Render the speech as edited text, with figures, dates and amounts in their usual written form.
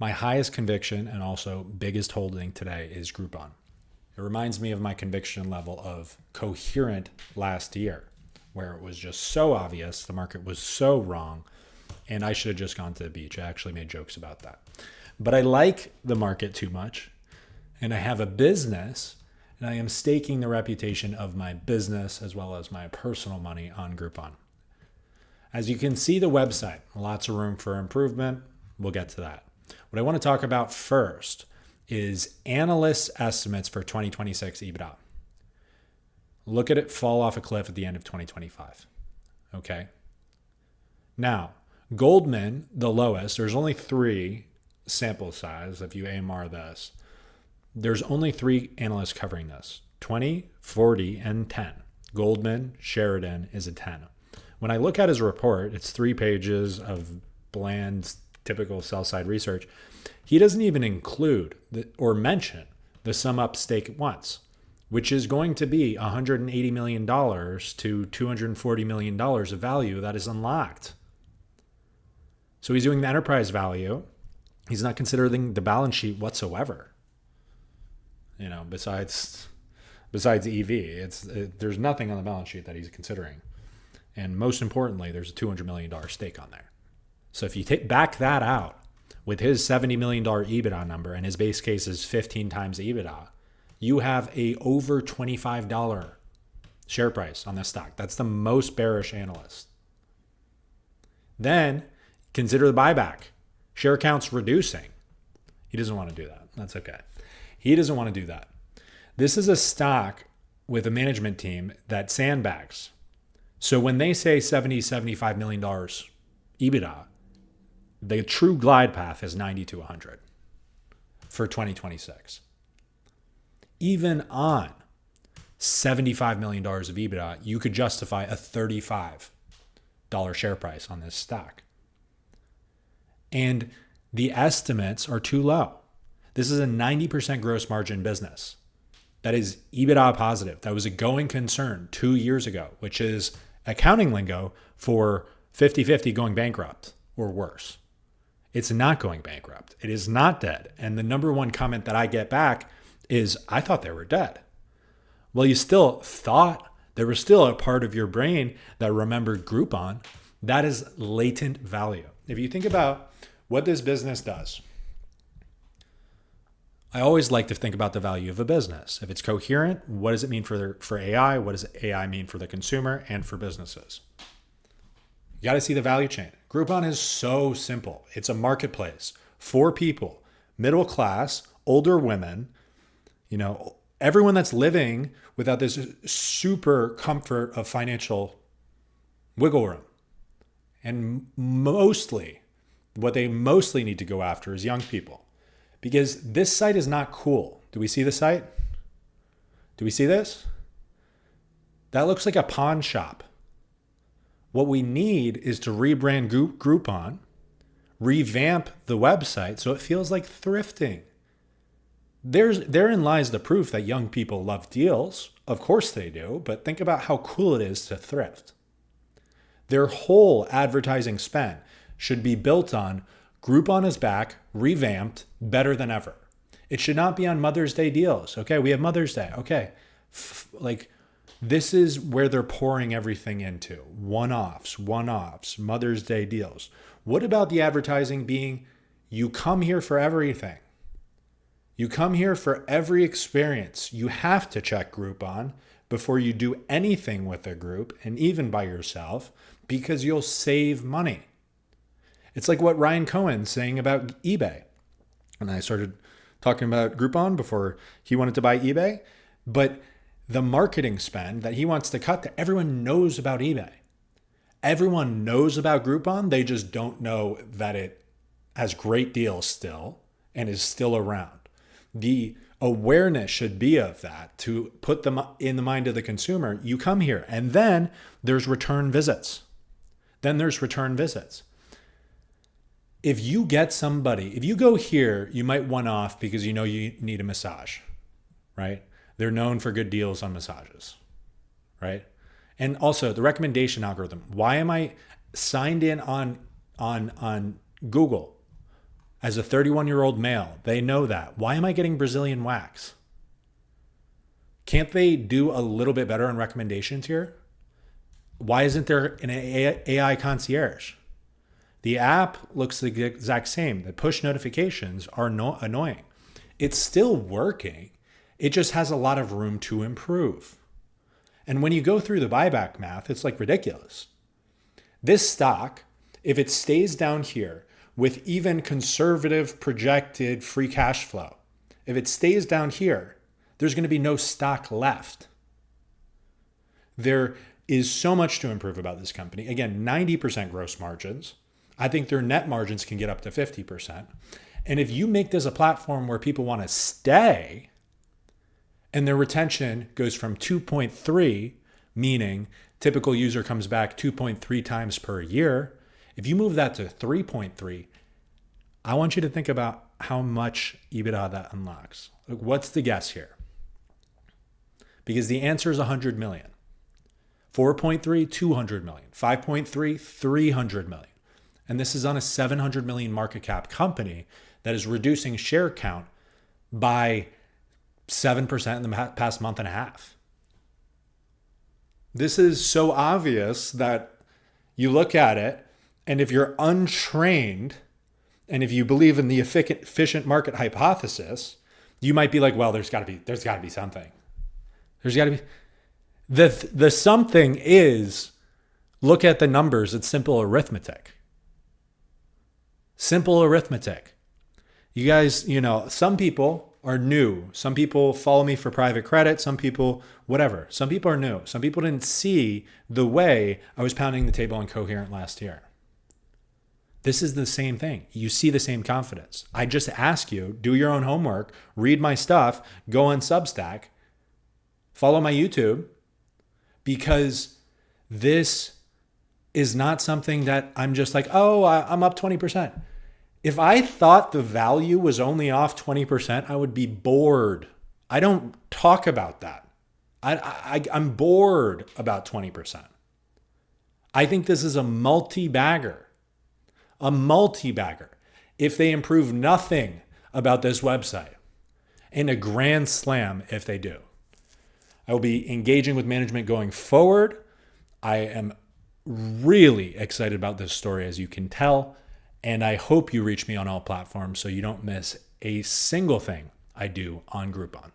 My highest conviction and also biggest holding today is Groupon. It reminds me of my conviction level of Coherent last year, where it was just so obvious, the market was so wrong, and I should have just gone to the beach. I actually made jokes about that. But I like the market too much, and I have a business, and I am staking the reputation of my business as well as my personal money on Groupon. As you can see, the website, lots of room for improvement. We'll get to that. What I want to talk about first is analysts' estimates for 2026 EBITDA. Look at it fall off a cliff at the end of 2025. Okay. Now, Goldman, the lowest, there's only 3 sample size. If you AMR this, there's only 3 analysts covering this: 20, 40, and 10. Goldman, Sheridan is a 10. When I look at his report, it's 3 pages of bland, typical sell-side research. He doesn't even include or mention the sum up stake once, which is going to be $180 million to $240 million of value that is unlocked. So he's doing the enterprise value. He's not considering the balance sheet whatsoever. Besides EV, there's nothing on the balance sheet that he's considering. And most importantly, there's a $200 million stake on there. So if you back that out with his $70 million EBITDA number, and his base case is 15 times EBITDA, you have a over $25 share price on this stock. That's the most bearish analyst. Then consider the buyback. Share count's reducing. He doesn't want to do that. That's okay. He doesn't want to do that. This is a stock with a management team that sandbags. So when they say $75 million EBITDA, the true glide path is 90 to 100 for 2026. Even on $75 million of EBITDA, you could justify a $35 share price on this stock. And the estimates are too low. This is a 90% gross margin business. That is EBITDA positive. That was a going concern 2 years ago, which is accounting lingo for 50-50 going bankrupt or worse. It's not going bankrupt. It is not dead. And the number one comment that I get back is, I thought they were dead. Well, you still thought. There was still a part of your brain that remembered Groupon. That is latent value. If you think about what this business does, I always like to think about the value of a business. If it's coherent, what does it mean for AI? What does AI mean for the consumer and for businesses? You got to see the value chain. Groupon is so simple. It's a marketplace for people, middle class, older women, everyone that's living without this super comfort of financial wiggle room. And what they mostly need to go after is young people. Because this site is not cool. Do we see the site? Do we see this? That looks like a pawn shop. What we need is to rebrand Groupon, revamp the website so it feels like thrifting. Therein lies the proof that young people love deals. Of course they do, but think about how cool it is to thrift. Their whole advertising spend should be built on Groupon is back, revamped, better than ever. It should not be on Mother's Day deals. Okay, we have Mother's Day. Okay, this is where they're pouring everything into. One-offs, Mother's Day deals. What about the advertising being, you come here for everything? You come here for every experience. You have to check Groupon before you do anything with a group and even by yourself, because you'll save money. It's like what Ryan Cohen's saying about eBay. And I started talking about Groupon before he wanted to buy eBay. But the marketing spend that he wants to cut, that everyone knows about eBay. Everyone knows about Groupon. They just don't know that it has great deals still and is still around. The awareness should be of that to put them in the mind of the consumer. You come here, and then there's return visits. If you go here, you might one off because you need a massage, right? They're known for good deals on massages, right? And also the recommendation algorithm. Why am I signed in on Google? As a 31-year-old male, they know that. Why am I getting Brazilian wax? Can't they do a little bit better on recommendations here? Why isn't there an AI concierge? The app looks the exact same. The push notifications are annoying. It's still working. It just has a lot of room to improve. And when you go through the buyback math, it's like ridiculous. This stock, if it stays down here with even conservative projected free cash flow, if it stays down here, there's going to be no stock left. There is so much to improve about this company. Again, 90% gross margins. I think their net margins can get up to 50%. And if you make this a platform where people want to stay and their retention goes from 2.3, meaning typical user comes back 2.3 times per year, if you move that to 3.3, I want you to think about how much EBITDA that unlocks. Like, what's the guess here? Because the answer is 100 million. 4.3, 200 million. 5.3, 300 million. And this is on a 700 million market cap company that is reducing share count by 7% in the past month and a half. This is so obvious that you look at it, and if you're untrained, and if you believe in the efficient market hypothesis, you might be like, well, there's got to be something. There's got to be. The something is, look at the numbers. It's simple arithmetic. Simple arithmetic. You guys, some people are new. Some people follow me for private credit. Some people, whatever. Some people are new. Some people didn't see the way I was pounding the table on Coherent last year. This is the same thing. You see the same confidence. I just ask you, do your own homework, read my stuff, go on Substack, follow my YouTube, because this is not something that I'm just like, oh, I'm up 20%. If I thought the value was only off 20%, I would be bored. I don't talk about that. I'm bored about 20%. I think this is a multi-bagger. A multi-bagger. If they improve nothing about this website, and a grand slam if they do. I will be engaging with management going forward. I am really excited about this story, as you can tell. And I hope you reach me on all platforms so you don't miss a single thing I do on Groupon.